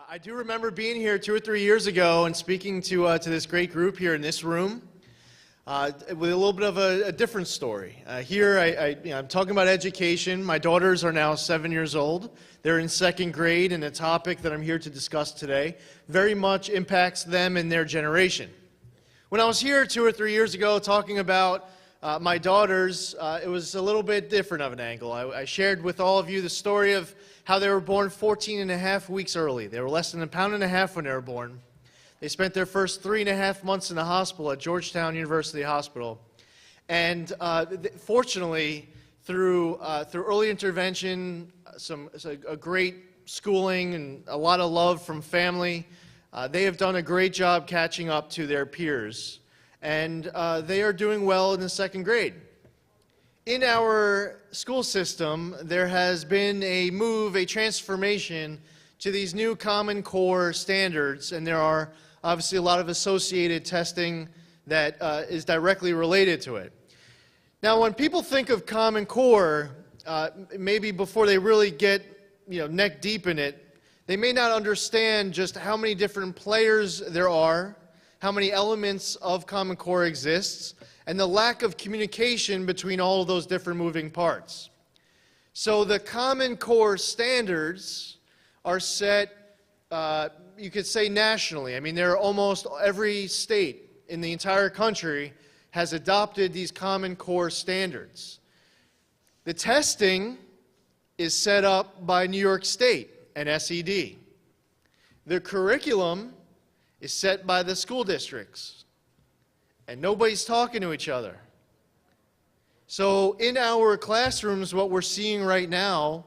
I do remember being here 2 or 3 years ago and speaking to this great group here in this room with a little bit of a different story. Here, I'm talking about education. My daughters are now 7 years old. They're in second grade, and the topic that I'm here to discuss today very much impacts them and their generation. When I was here 2 or 3 years ago talking about my daughters, it was a little bit different of an angle. I shared with all of you the story of how they were born 14 and a half weeks early. They were less than 1.5 pounds when they were born. They spent their first 3.5 months in the hospital at Georgetown University Hospital. And fortunately, through early intervention, a great schooling and a lot of love from family, they have done a great job catching up to their peers. And they are doing well in the second grade. In our school system, there has been a move, a transformation to these new Common Core standards, and there are obviously a lot of associated testing that is directly related to it. Now, when people think of Common Core, maybe before they really get neck deep in it, they may not understand just how many different players there are, how many elements of Common Core exists, and the lack of communication between all of those different moving parts. So the Common Core standards are set, you could say nationally. I mean, almost every state in the entire country has adopted these Common Core standards. The testing is set up by New York State and SED. The curriculum is set by the school districts. And nobody's talking to each other. So in our classrooms, what we're seeing right now,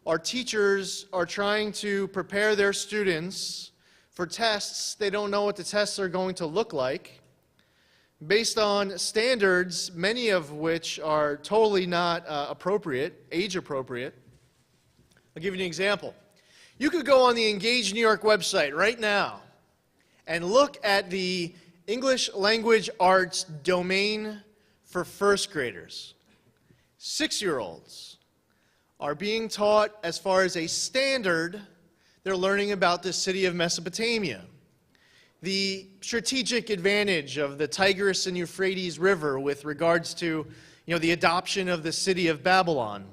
our teachers are trying to prepare their students for tests. They don't know what the tests are going to look like, based on standards, many of which are totally not appropriate, age appropriate. I'll give you an example. You could go on the Engage New York website right now and look at the English Language Arts domain for first graders. 6-year-olds are being taught, as far as a standard, they're learning about the city of Mesopotamia, the strategic advantage of the Tigris and Euphrates River with regards to the adoption of the city of Babylon.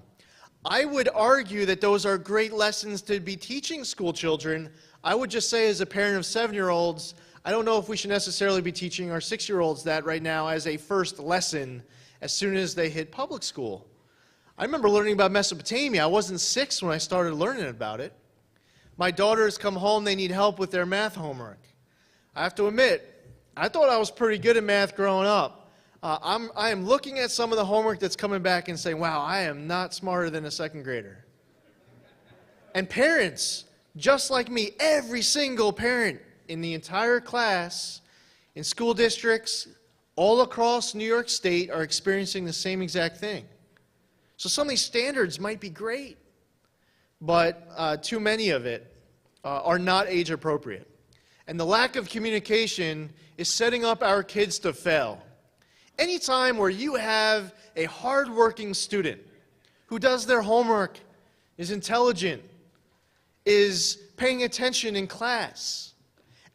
I would argue that those are great lessons to be teaching school children. I would just say, as a parent of 7-year-olds, I don't know if we should necessarily be teaching our 6-year-olds that right now as a first lesson as soon as they hit public school. I remember learning about Mesopotamia. I wasn't 6 when I started learning about it. My daughters come home, they need help with their math homework. I have to admit, I thought I was pretty good at math growing up. I am looking at some of the homework that's coming back and saying, wow, I am not smarter than a second grader. And parents, just like me, every single parent in the entire class, in school districts, all across New York State are experiencing the same exact thing. So some of these standards might be great, but too many of it are not age appropriate. And the lack of communication is setting up our kids to fail. Anytime where you have a hardworking student who does their homework, is intelligent, is paying attention in class,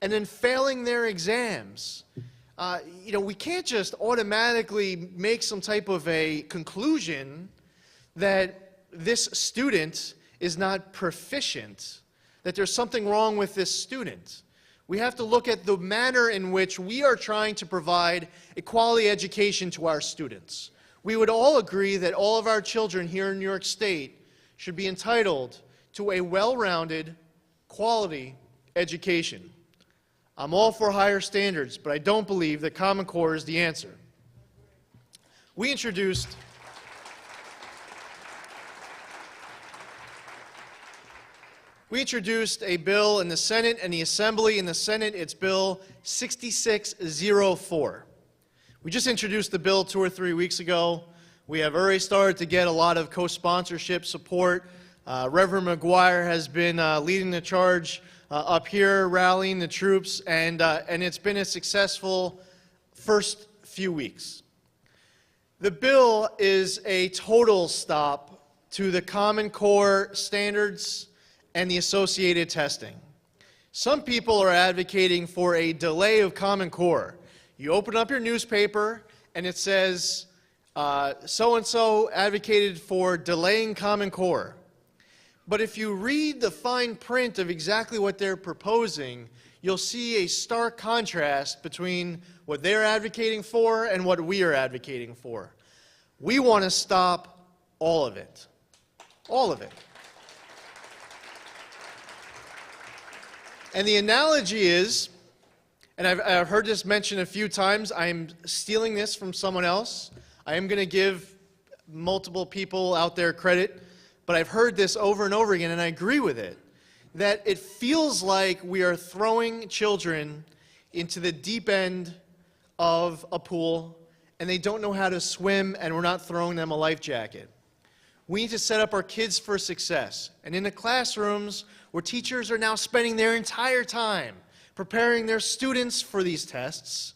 and then failing their exams, we can't just automatically make some type of a conclusion that this student is not proficient, that there's something wrong with this student. We have to look at the manner in which we are trying to provide a quality education to our students. We would all agree that all of our children here in New York State should be entitled to a well-rounded, quality education. I'm all for higher standards, but I don't believe that Common Core is the answer. We introduced a bill in the Senate and the Assembly. In the Senate, it's Bill 6604. We just introduced the bill 2 or 3 weeks ago. We have already started to get a lot of co-sponsorship support. Reverend McGuire has been leading the charge up here, rallying the troops, and it's been a successful first few weeks. The bill is a total stop to the Common Core standards and the associated testing. Some people are advocating for a delay of Common Core. You open up your newspaper and it says, so-and-so advocated for delaying Common Core. But if you read the fine print of exactly what they're proposing, you'll see a stark contrast between what they're advocating for and what we are advocating for. We want to stop all of it. All of it. And the analogy is, and I've heard this mentioned a few times, I'm stealing this from someone else. I am going to give multiple people out there credit, but I've heard this over and over again, and I agree with it, that it feels like we are throwing children into the deep end of a pool, and they don't know how to swim, and we're not throwing them a life jacket. We need to set up our kids for success. And in the classrooms, where teachers are now spending their entire time preparing their students for these tests,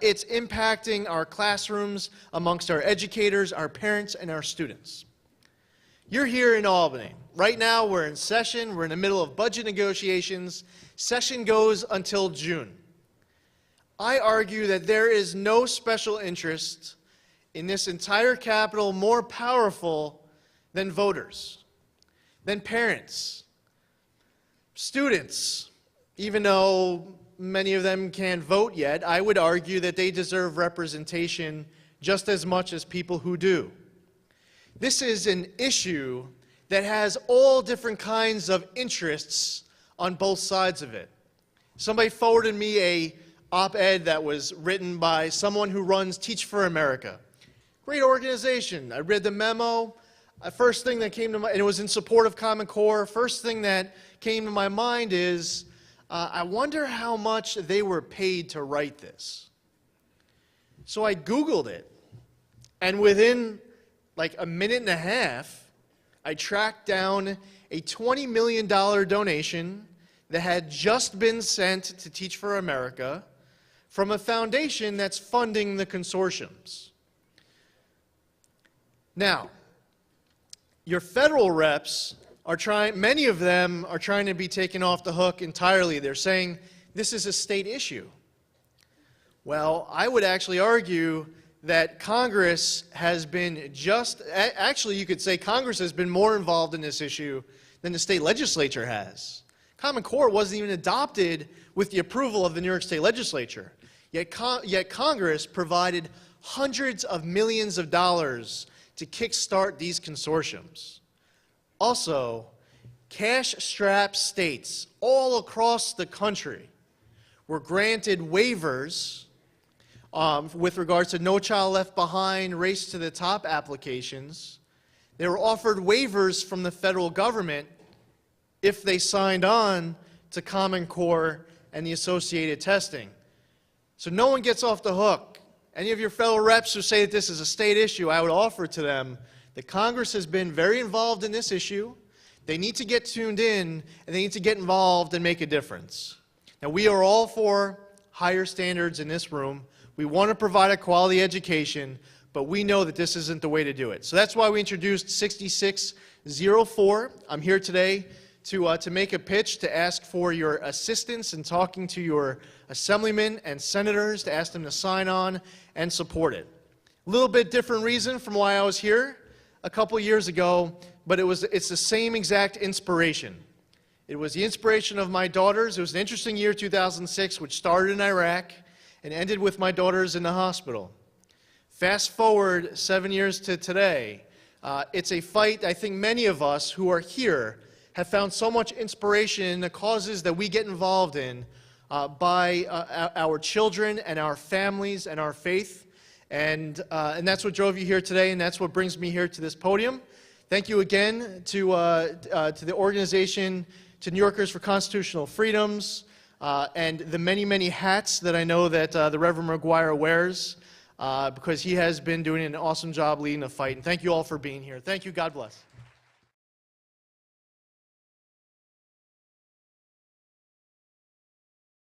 it's impacting our classrooms amongst our educators, our parents, and our students. You're here in Albany. Right now, we're in session. We're in the middle of budget negotiations. Session goes until June. I argue that there is no special interest in this entire Capitol more powerful than voters, than parents, students. Even though many of them can't vote yet, I would argue that they deserve representation just as much as people who do. This is an issue that has all different kinds of interests on both sides of it. Somebody forwarded me a op-ed that was written by someone who runs Teach for America. Great organization. I read the memo. First thing that came to mind, and it was in support of Common Core, first thing that came to my mind is, I wonder how much they were paid to write this. So I Googled it, and within like a minute and a half, I tracked down a $20 million donation that had just been sent to Teach for America from a foundation that's funding the consortiums. Now, your federal reps are trying, many of them are trying to be taken off the hook entirely. They're saying this is a state issue. Well, I would actually argue that Congress has been actually you could say Congress has been more involved in this issue than the state legislature has. Common Core wasn't even adopted with the approval of the New York State Legislature. Yet Congress provided hundreds of millions of dollars to kickstart these consortiums. Also, cash-strapped states all across the country were granted waivers with regards to No Child Left Behind, Race to the Top applications. They were offered waivers from the federal government if they signed on to Common Core and the associated testing. So no one gets off the hook. Any of your fellow reps who say that this is a state issue, I would offer to them that Congress has been very involved in this issue. They need to get tuned in, and they need to get involved and make a difference. Now, we are all for higher standards in this room. We want to provide a quality education, but we know that this isn't the way to do it. So that's why we introduced 6604. I'm here today to make a pitch, to ask for your assistance in talking to your assemblymen and senators, to ask them to sign on and support it. A little bit different reason from why I was here a couple years ago, but it's the same exact inspiration. It was the inspiration of my daughters. It was an interesting year, 2006, which started in Iraq and ended with my daughters in the hospital. Fast forward 7 years to today, it's a fight I think many of us who are here have found so much inspiration in the causes that we get involved in by our children and our families and our faith. And that's what drove you here today, and that's what brings me here to this podium. Thank you again to the organization, to New Yorkers for Constitutional Freedoms, and the many, many hats that I know that the Reverend McGuire wears, because he has been doing an awesome job leading the fight. And thank you all for being here. Thank you. God bless.